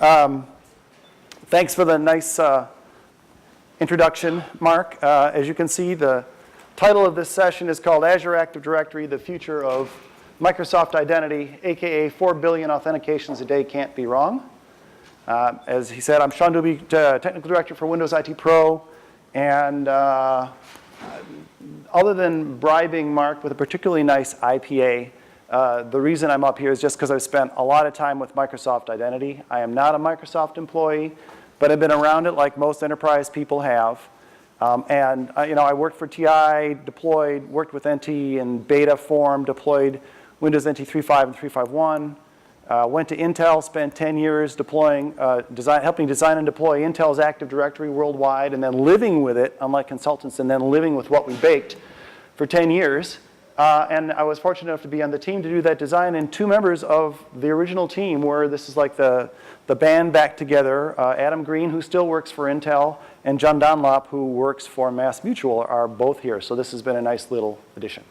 Thanks for the nice introduction, Mark. As you can see, the title of this session is called Azure Active Directory, the Future of Microsoft Identity, aka 4 billion authentications a day can't be wrong. As he said, I'm Sean Deuby, Technical Director for Windows IT Pro, and other than bribing Mark with a particularly nice IPA, the reason I'm up here is just because I've spent a lot of time with Microsoft Identity. I am not a Microsoft employee, but I've been around it like most enterprise people have. I worked for TI, deployed, worked with NT in beta form, deployed Windows NT 3.5 and 3.5.1. Went to Intel, spent 10 years deploying, helping design and deploy Intel's Active Directory worldwide, and then living with it, unlike consultants, and then living with what we baked for 10 years. And I was fortunate enough to be on the team to do that design, and 2 members of the original team were, this is like the band back together, Adam Green, who still works for Intel, and John Dunlop, who works for MassMutual, are both here. So this has been a nice little addition.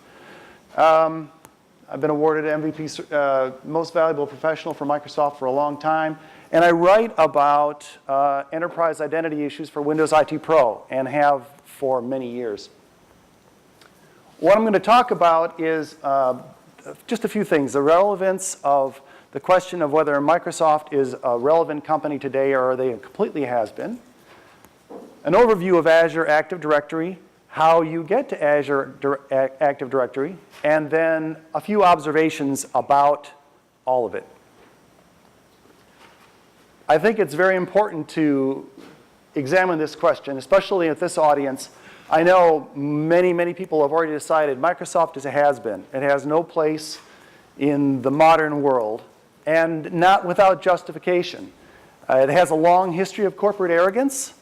I've been awarded MVP Most Valuable Professional for Microsoft for a long time, and I write about enterprise identity issues for Windows IT Pro, and have for many years. What I'm going to talk about is just a few things. The relevance of the question of whether Microsoft is a relevant company today or are they completely has-been. An overview of Azure Active Directory, how you get to Azure Active Directory, and then a few observations about all of it. I think it's very important to examine this question, especially at this audience. I know many, many people have already decided Microsoft is a has-been. It has no place in the modern world, and not without justification. It has a long history of corporate arrogance.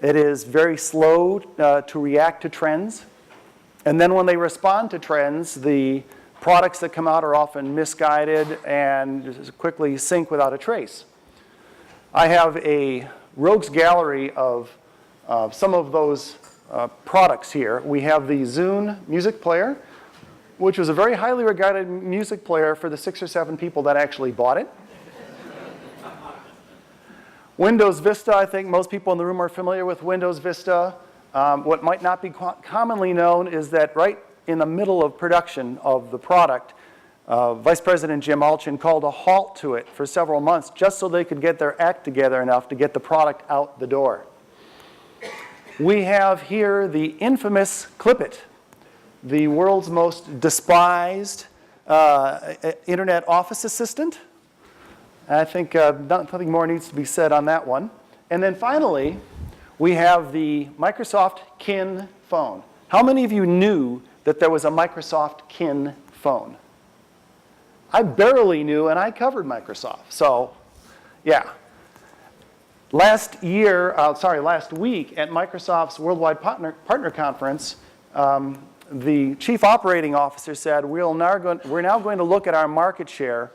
It is very slow to react to trends. And then when they respond to trends, the products that come out are often misguided and quickly sink without a trace. I have a rogues gallery of some of those products here. We have the Zune music player, which was a very highly regarded music player for the 6 or 7 people that actually bought it. Windows Vista, I think most people in the room are familiar with Windows Vista. What might not be commonly known is that right in the middle of production of the product, Vice President Jim Allchin called a halt to it for several months just so they could get their act together enough to get the product out the door. We have here the infamous Clipit, the world's most despised internet office assistant. I think nothing more needs to be said on that one. And then finally, we have the Microsoft Kin phone. How many of you knew that there was a Microsoft Kin phone? I barely knew, and I covered Microsoft. So, yeah. Last week at Microsoft's Worldwide Partner Conference, the Chief Operating Officer said, we're now going to look at our market share.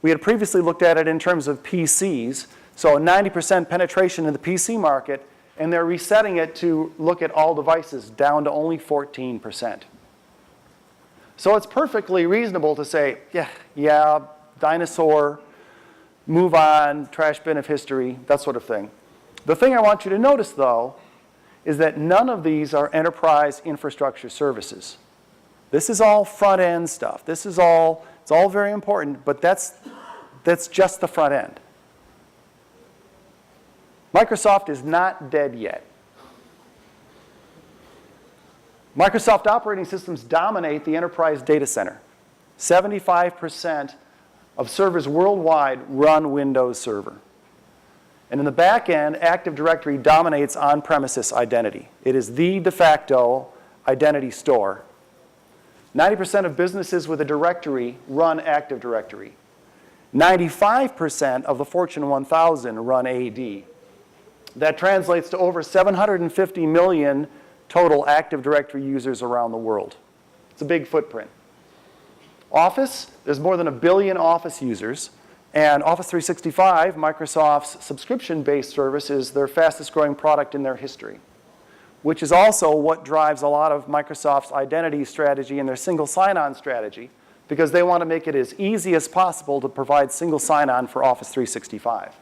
We had previously looked at it in terms of PCs, so 90% penetration in the PC market, and they're resetting it to look at all devices down to only 14%. So it's perfectly reasonable to say, yeah, dinosaur, move on, trash bin of history, that sort of thing. The thing I want you to notice, though, is that none of these are enterprise infrastructure services. This is all front-end stuff. It's all very important, but that's just the front end. Microsoft is not dead yet. Microsoft operating systems dominate the enterprise data center. 75% of servers worldwide run Windows Server. And in the back end, Active Directory dominates on-premises identity. It is the de facto identity store. 90% of businesses with a directory run Active Directory. 95% of the Fortune 1000 run AD. That translates to over 750 million total Active Directory users around the world. It's a big footprint. Office, there's more than 1 billion Office users. And Office 365, Microsoft's subscription-based service, is their fastest growing product in their history, which is also what drives a lot of Microsoft's identity strategy and their single sign-on strategy, because they want to make it as easy as possible to provide single sign-on for Office 365.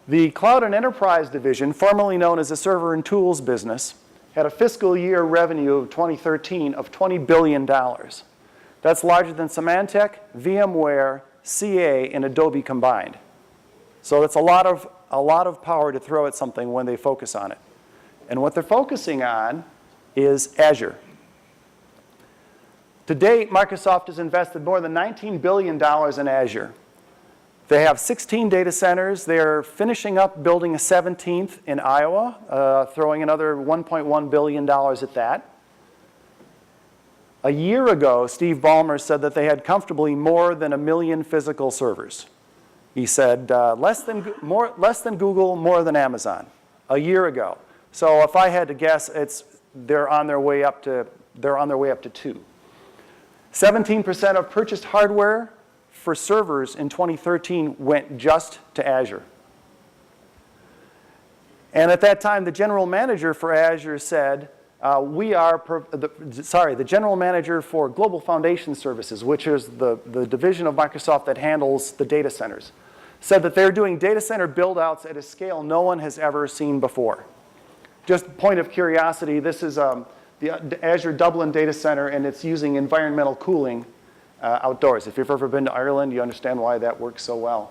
The Cloud and Enterprise Division, formerly known as the Server and Tools business, had a fiscal year revenue of 2013 of $20 billion. That's larger than Symantec, VMware, CA, and Adobe combined. So that's a lot of power to throw at something when they focus on it. And what they're focusing on is Azure. To date, Microsoft has invested more than $19 billion in Azure. They have 16 data centers. They're finishing up building a 17th in Iowa, throwing another $1.1 billion at that. A year ago, Steve Ballmer said that they had comfortably more than 1 million physical servers. He said less than Google, more than Amazon, a year ago. So if I had to guess, they're on their way up to 2. 17% of purchased hardware for servers in 2013 went just to Azure. And at that time, the general manager for Azure said, the general manager for Global Foundation Services, which is the division of Microsoft that handles the data centers, said that they're doing data center build-outs at a scale no one has ever seen before. Just point of curiosity, this is the Azure Dublin data center, and it's using environmental cooling outdoors. If you've ever been to Ireland, you understand why that works so well.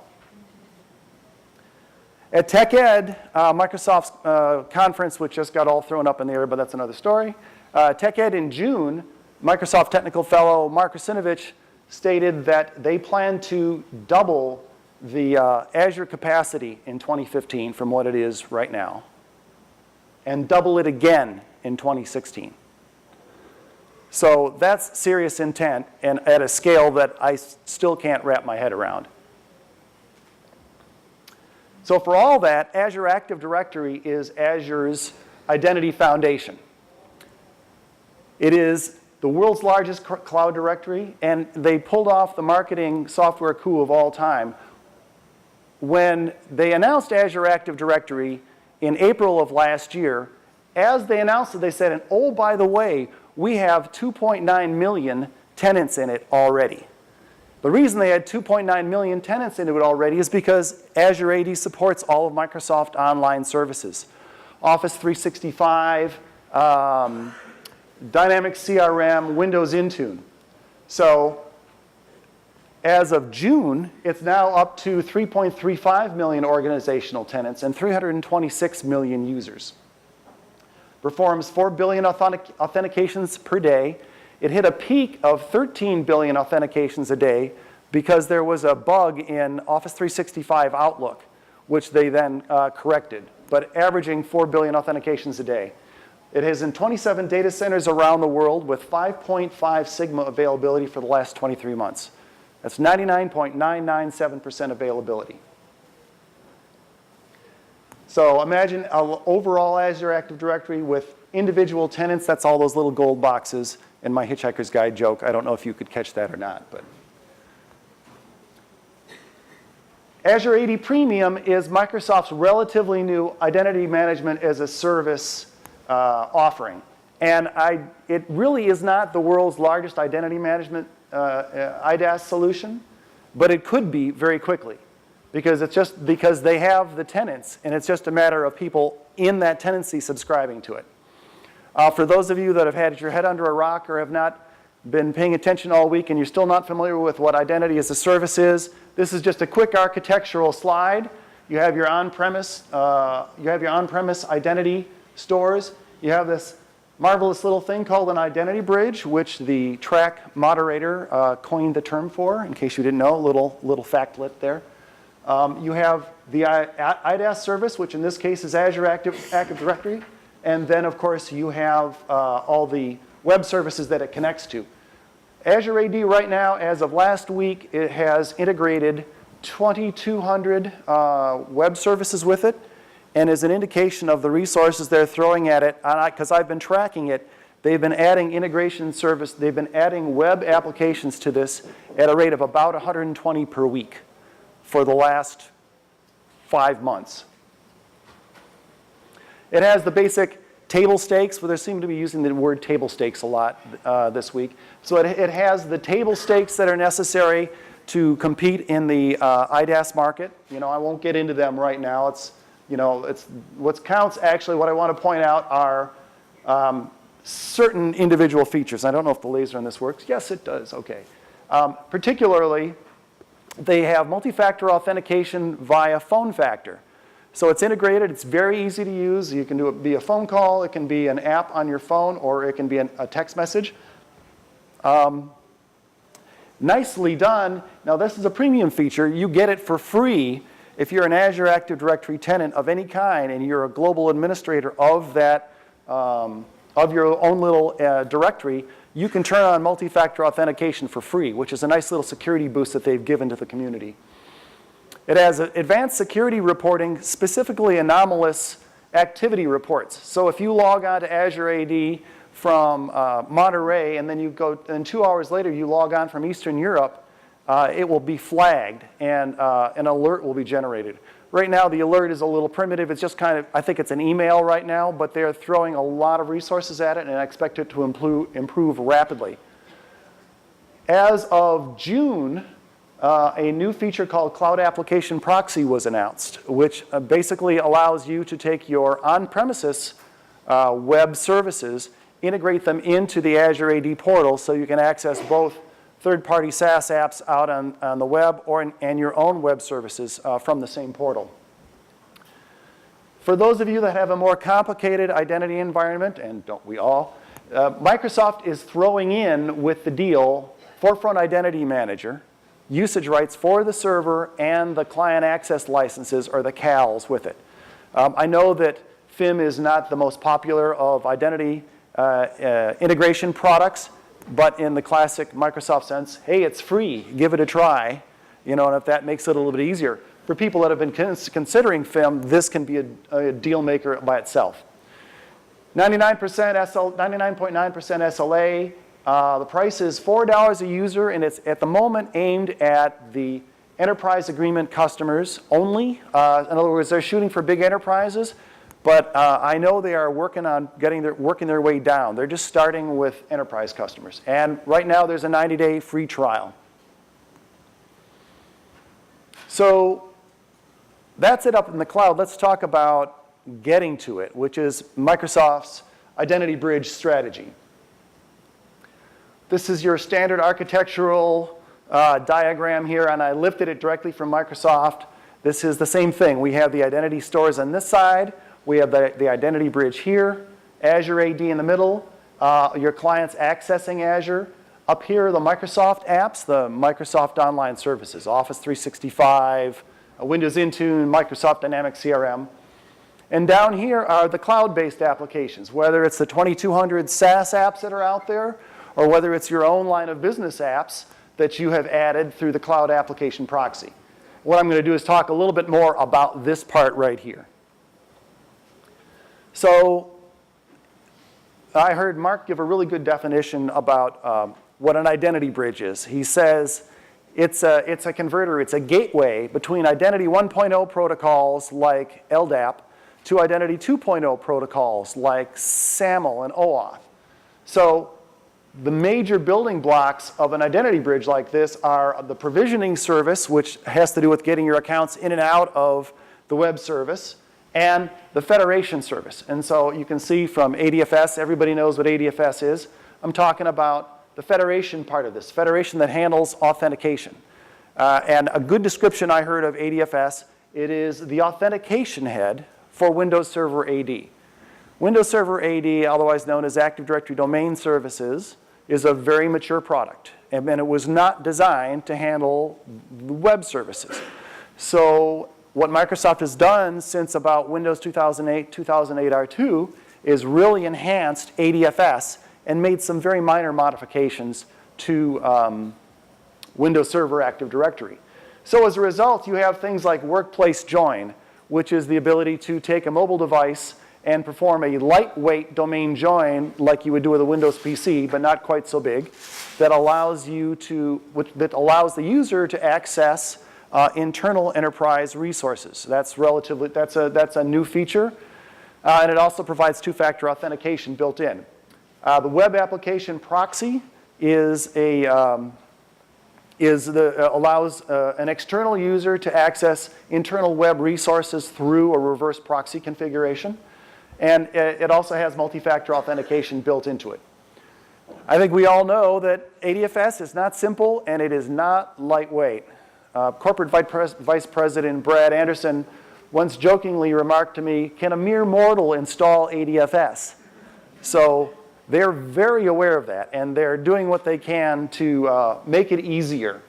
At TechEd, Microsoft's conference, which just got all thrown up in the air, but that's another story. TechEd in June, Microsoft technical fellow Mark Rusinovich stated that they plan to double the Azure capacity in 2015 from what it is right now, and double it again in 2016. So that's serious intent, and at a scale that I still can't wrap my head around. So for all that, Azure Active Directory is Azure's identity foundation. It is the world's largest cloud directory, and they pulled off the marketing software coup of all time. When they announced Azure Active Directory in April of last year, as they announced it, they said, and oh, by the way, we have 2.9 million tenants in it already. The reason they had 2.9 million tenants in it already is because Azure AD supports all of Microsoft Online services. Office 365, Dynamics CRM, Windows Intune. So as of June, it's now up to 3.35 million organizational tenants and 326 million users. Performs 4 billion authentications per day. It hit a peak of 13 billion authentications a day because there was a bug in Office 365 Outlook, which they then corrected, but averaging 4 billion authentications a day. It is in 27 data centers around the world with 5.5 sigma availability for the last 23 months. That's 99.997% availability. So imagine an overall Azure Active Directory with individual tenants. That's all those little gold boxes in my Hitchhiker's Guide joke. I don't know if you could catch that or not. But Azure AD Premium is Microsoft's relatively new identity management as a service offering. And it really is not the world's largest identity management IDaaS solution, but it could be very quickly. Because it's just because they have the tenants, and it's just a matter of people in that tenancy subscribing to it. For those of you that have had your head under a rock or have not been paying attention all week and you're still not familiar with what identity as a service is, this is just a quick architectural slide. You have your on-premise identity stores. You have this marvelous little thing called an identity bridge, which the track moderator coined the term for, in case you didn't know, little factlet there. You have the IDaaS service, which in this case is Azure Active Directory. And then, of course, you have all the web services that it connects to. Azure AD right now, as of last week, it has integrated 2,200 web services with it. And as an indication of the resources they're throwing at it, because I've been tracking it, they've been adding integration service, they've been adding web applications to this at a rate of about 120 per week for the last 5 months. It has the basic table stakes, where they seem to be using the word table stakes a lot this week. So it has the table stakes that are necessary to compete in the IDaaS market. I won't get into them right now. It's what counts actually, what I want to point out are certain individual features. I don't know if the laser on this works. Yes, it does. Okay. Particularly, they have multi-factor authentication via phone factor. So it's integrated. It's very easy to use. You can do it via phone call. It can be an app on your phone, or it can be a text message. Nicely done. Now, this is a premium feature. You get it for free if you're an Azure Active Directory tenant of any kind and you're a global administrator of that, of your own little directory. You can turn on multi-factor authentication for free, which is a nice little security boost that they've given to the community. It has advanced security reporting, specifically anomalous activity reports. So if you log on to Azure AD from Monterey, and then and 2 hours later you log on from Eastern Europe, it will be flagged, and an alert will be generated. Right now, the alert is a little primitive. It's just kind of, I think it's an email right now, but they're throwing a lot of resources at it, and I expect it to improve rapidly. As of June, a new feature called Cloud Application Proxy was announced, which basically allows you to take your on-premises web services, integrate them into the Azure AD portal so you can access both third-party SaaS apps out on the web and your own web services from the same portal. For those of you that have a more complicated identity environment, and don't we all, Microsoft is throwing in with the deal Forefront Identity Manager, usage rights for the server, and the client access licenses, or the CALs, with it. I know that FIM is not the most popular of identity integration products, but in the classic Microsoft sense, hey, it's free, give it a try, and if that makes it a little bit easier. For people that have been considering FIM, this can be a deal maker by itself. 99.9% SLA. The price is $4 a user, and it's at the moment aimed at the enterprise agreement customers only. In other words, they're shooting for big enterprises. But I know they are working on working their way down. They're just starting with enterprise customers. And right now, there's a 90-day free trial. So that's it up in the cloud. Let's talk about getting to it, which is Microsoft's Identity Bridge strategy. This is your standard architectural diagram here, and I lifted it directly from Microsoft. This is the same thing. We have the identity stores on this side. We have the Identity Bridge here, Azure AD in the middle, your clients accessing Azure. Up here are the Microsoft apps, the Microsoft Online Services, Office 365, Windows Intune, Microsoft Dynamics CRM. And down here are the cloud-based applications, whether it's the 2,200 SaaS apps that are out there, or whether it's your own line of business apps that you have added through the Cloud Application Proxy. What I'm going to do is talk a little bit more about this part right here. So I heard Mark give a really good definition about what an identity bridge is. He says it's a converter, it's a gateway between Identity 1.0 protocols like LDAP to Identity 2.0 protocols like SAML and OAuth. So the major building blocks of an identity bridge like this are the provisioning service, which has to do with getting your accounts in and out of the web service, and the federation service. And so you can see from ADFS, everybody knows what ADFS is. I'm talking about the federation part of this, federation that handles authentication. And a good description I heard of ADFS, it is the authentication head for Windows Server AD. Windows Server AD, otherwise known as Active Directory Domain Services, is a very mature product. And it was not designed to handle web services. So what Microsoft has done since about Windows 2008 R2 is really enhanced ADFS and made some very minor modifications to Windows Server Active Directory. So as a result, you have things like Workplace Join, which is the ability to take a mobile device and perform a lightweight domain join like you would do with a Windows PC, but not quite so big, that allows the user to access internal enterprise resources. That's a new feature, and it also provides two-factor authentication built in. The web application proxy is allows an external user to access internal web resources through a reverse proxy configuration. And it also has multi-factor authentication built into it. I think we all know that ADFS is not simple and it is not lightweight. Corporate Vice President Brad Anderson once jokingly remarked to me, "Can a mere mortal install ADFS?" So they're very aware of that, and they're doing what they can to make it easier.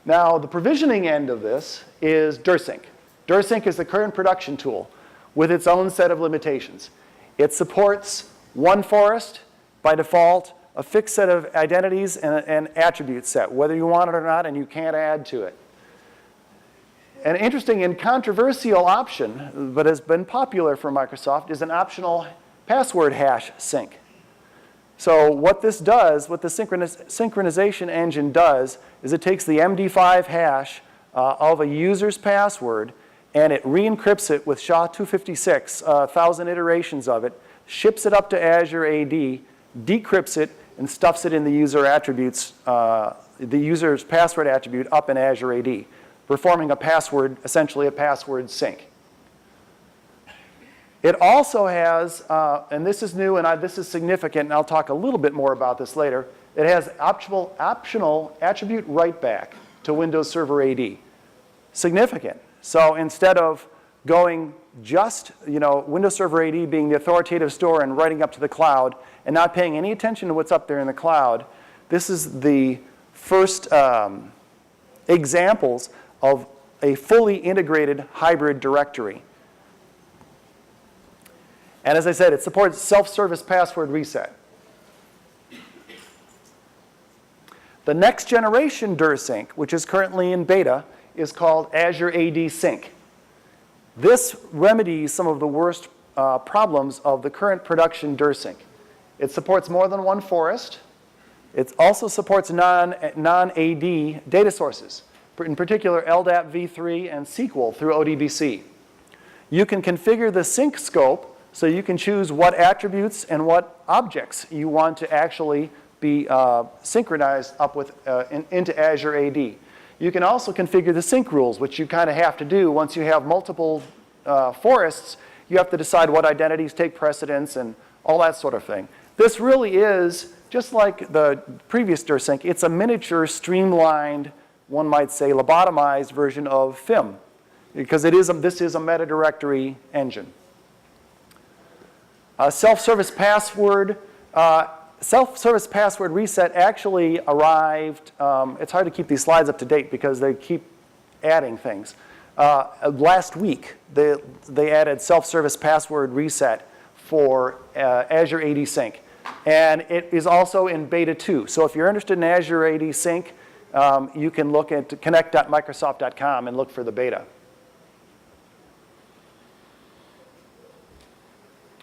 Now, the provisioning end of this is DirSync. DirSync is the current production tool with its own set of limitations. It supports one forest by default, a fixed set of identities, and an attribute set, whether you want it or not, and you can't add to it. An interesting and controversial option, but has been popular for Microsoft, is an optional password hash sync. So what this does, what the synchronization engine does, is it takes the MD5 hash of a user's password and it re-encrypts it with SHA-256, 1,000 iterations of it, ships it up to Azure AD, decrypts it, and stuffs it in the user attributes, the user's password attribute up in Azure AD, performing a password, essentially a password sync. It also has, and this is new and this is significant, and I'll talk a little bit more about this later, it has optional attribute write-back to Windows Server AD. Significant. So instead of going just, Windows Server AD being the authoritative store and writing up to the cloud and not paying any attention to what's up there in the cloud, this is the first examples of a fully integrated hybrid directory. And as I said, it supports self-service password reset. The next generation DirSync, which is currently in beta, is called Azure AD Sync. This remedies some of the worst problems of the current production DirSync. It supports more than one forest. It also supports non-AD data sources, in particular LDAP v3 and SQL through ODBC. You can configure the sync scope so you can choose what attributes and what objects you want to actually be synchronized up with into Azure AD. You can also configure the sync rules, which you kind of have to do once you have multiple forests. You have to decide what identities take precedence and all that sort of thing. This really is, just like the previous DirSync, it's a miniature, streamlined, one might say lobotomized version of FIM, because this is a meta directory engine. Self-service password reset actually arrived, it's hard to keep these slides up to date because they keep adding things. Last week, they added self-service password reset for Azure AD Sync. And it is also in beta 2. So if you're interested in Azure AD Sync, you can look at connect.microsoft.com and look for the beta.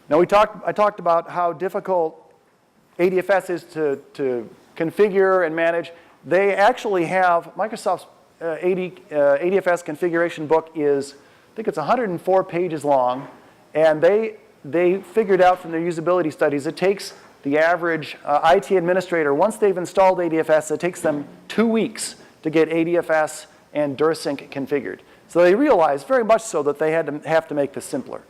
Now I talked about how difficult ADFS is to configure and manage. They actually have, Microsoft's ADFS configuration book is, I think it's 104 pages long, and they figured out from their usability studies it takes the average IT administrator, once they've installed ADFS, it takes them 2 weeks to get ADFS and DirSync configured. So they realized very much so that they have to make this simpler.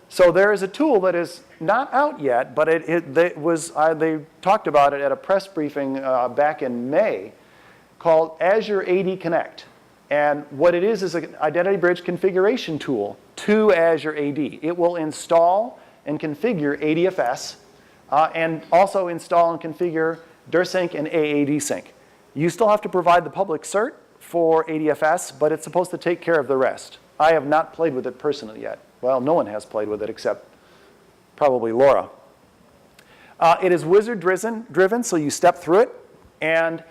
So there is a tool that is not out yet, but they talked about it at a press briefing back in May called Azure AD Connect. And what it is an identity bridge configuration tool to Azure AD. It will install and configure ADFS and also install and configure DirSync and AAD Sync. You still have to provide the public cert for ADFS, but it's supposed to take care of the rest. I have not played with it personally yet. Well, no one has played with it except probably Laura. It is wizard driven, so you step through it. And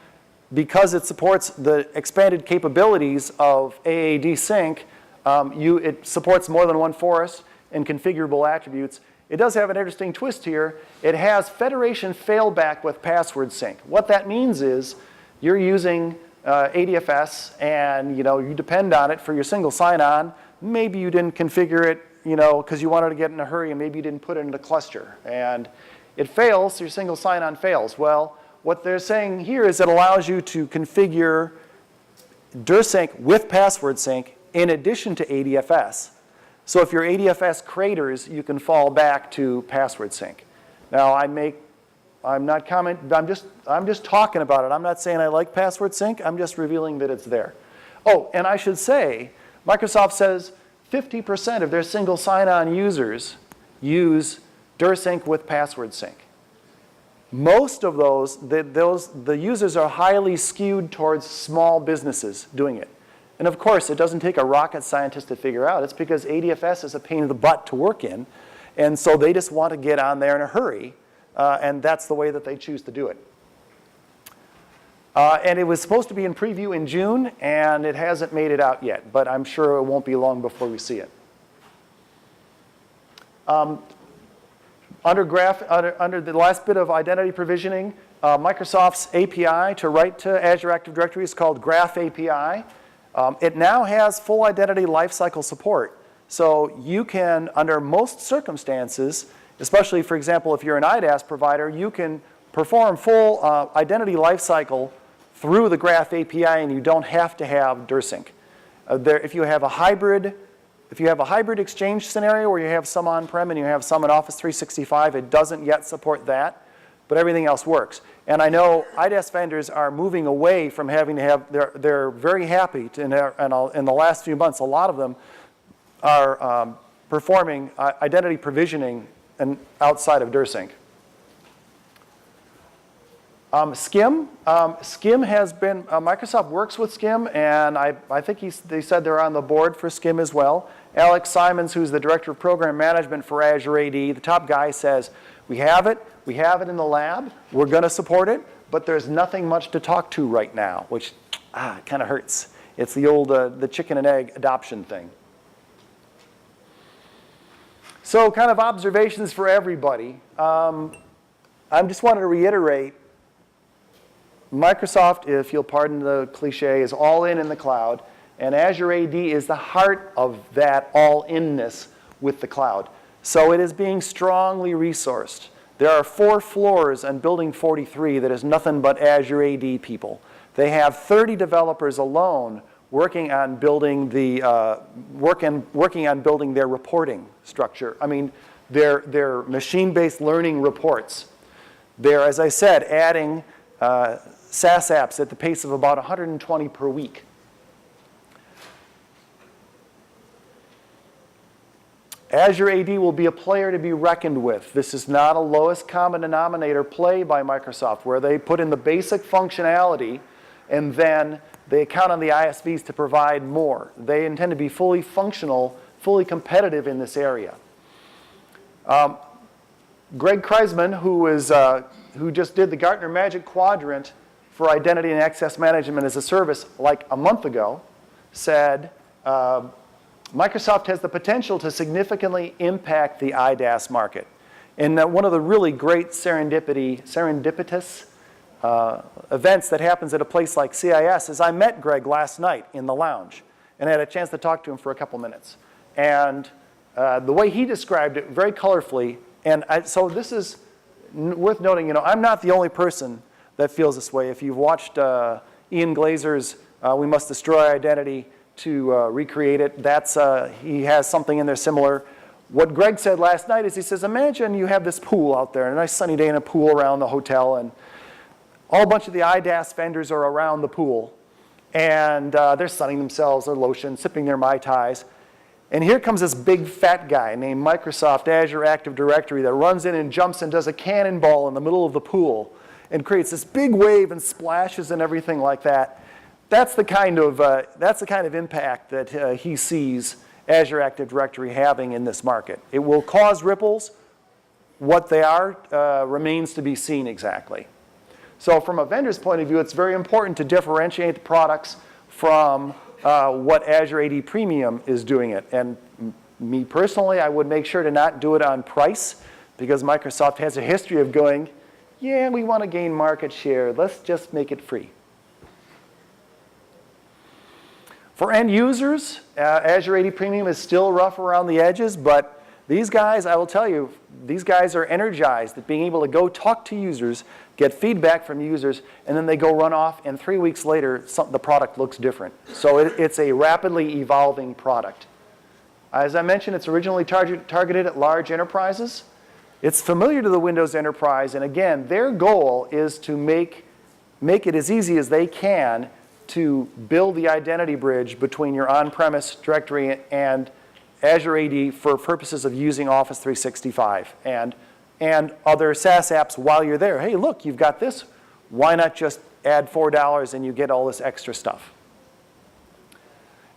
because it supports the expanded capabilities of AAD Sync, it supports more than one forest and configurable attributes. It does have an interesting twist here. It has federation failback with password sync. What that means is you're using ADFS and you depend on it for your single sign-on. Maybe you didn't configure it because you wanted to get in a hurry, and maybe you didn't put it in the cluster. And It fails, your single sign-on fails. Well, what they're saying here is it allows you to configure DirSync with password sync in addition to ADFS. So if your ADFS craters, you can fall back to password sync. Now I'm just talking about it. I'm not saying I like password sync. I'm just revealing that it's there. Oh, and I should say, Microsoft says 50% of their single sign-on users use DirSync with password sync. Most of the users are highly skewed towards small businesses doing it. And of course, it doesn't take a rocket scientist to figure out. It's because ADFS is a pain in the butt to work in. And so they just want to get on there in a hurry. And that's the way that they choose to do it. And it was supposed to be in preview in June, and it hasn't made it out yet. But I'm sure it won't be long before we see it. Under the last bit of identity provisioning, Microsoft's API to write to Azure Active Directory is called Graph API. It now has full identity lifecycle support. So you can, under most circumstances, especially, for example, if you're an IDaaS provider, you can perform full identity lifecycle through the Graph API, and you don't have to have DirSync. If you have a hybrid exchange scenario where you have some on-prem and you have some in Office 365, it doesn't yet support that, but everything else works. And I know IDaaS vendors are moving away from having to have, they're very happy to, in the last few months, a lot of them are performing identity provisioning and outside of DirSync. SCIM. SCIM has been, Microsoft works with SCIM, and I think they said they're on the board for SCIM as well. Alex Simons, who's the Director of Program Management for Azure AD, the top guy, says, we have it in the lab, we're going to support it, but there's nothing much to talk to right now, which kind of hurts. It's the old the chicken and egg adoption thing. So kind of observations for everybody. I just wanted to reiterate, Microsoft, if you'll pardon the cliche, is all in the cloud, and Azure AD is the heart of that all-inness with the cloud. So it is being strongly resourced. There are 4 floors on Building 43 that is nothing but Azure AD people. They have 30 developers alone working on building working on building their reporting structure. I mean, their machine-based learning reports. They're, as I said, adding SaaS apps at the pace of about 120 per week. Azure AD will be a player to be reckoned with. This is not a lowest common denominator play by Microsoft where they put in the basic functionality and then they count on the ISVs to provide more. They intend to be fully functional, fully competitive in this area. Greg Kreisman, who just did the Gartner Magic Quadrant for Identity and Access Management as a Service like a month ago, said, Microsoft has the potential to significantly impact the IDaaS market. And one of the really great serendipitous events that happens at a place like CIS is I met Greg last night in the lounge and had a chance to talk to him for a couple minutes. And the way he described it very colorfully, and so this is worth noting, I'm not the only person that feels this way. If you've watched Ian Glazer's We Must Destroy Identity to recreate it, he has something in there similar. What Greg said last night is he says, imagine you have this pool out there, a nice sunny day in a pool around the hotel, and all a bunch of the IDaaS vendors are around the pool, and they're sunning themselves, their lotion, sipping their Mai Tais. And here comes this big fat guy named Microsoft Azure Active Directory that runs in and jumps and does a cannonball in the middle of the pool and creates this big wave and splashes and everything like that. That's the kind of impact that he sees Azure Active Directory having in this market. It will cause ripples. What they are remains to be seen exactly. So from a vendor's point of view, it's very important to differentiate the products from what Azure AD Premium is doing it. And me personally, I would make sure to not do it on price because Microsoft has a history of going, yeah, we want to gain market share. Let's just make it free. For end users, Azure AD Premium is still rough around the edges, but These guys, I will tell you, these guys are energized at being able to go talk to users, get feedback from users, and then they go run off, and 3 weeks later, the product looks different. So it's a rapidly evolving product. As I mentioned, it's originally targeted at large enterprises. It's familiar to the Windows enterprise, and again, their goal is to make it as easy as they can to build the identity bridge between your on-premise directory and Azure AD for purposes of using Office 365 and other SaaS apps while you're there. Hey, look, you've got this. Why not just add $4 and you get all this extra stuff?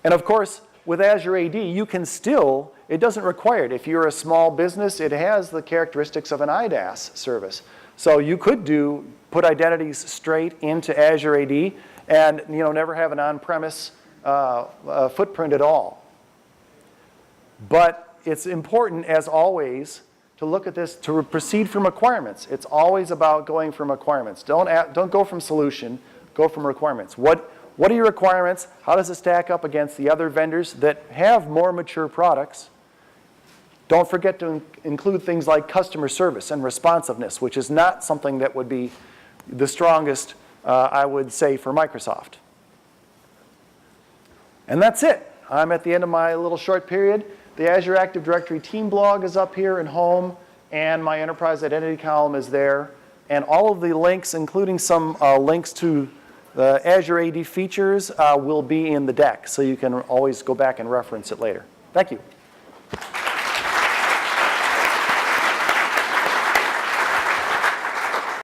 And of course, with Azure AD, you can still, it doesn't require it. If you're a small business, it has the characteristics of an IDaaS service. So you could put identities straight into Azure AD and never have an on-premise footprint at all. But it's important, as always, to look at this, to proceed from requirements. It's always about going from requirements. Don't go from solution, go from requirements. What are your requirements? How does it stack up against the other vendors that have more mature products? Don't forget to include things like customer service and responsiveness, which is not something that would be the strongest, I would say, for Microsoft. And that's it. I'm at the end of my little short period. The Azure Active Directory team blog is up here in Home, and my Enterprise Identity column is there. And all of the links, including some links to the Azure AD features, will be in the deck, so you can always go back and reference it later. Thank you.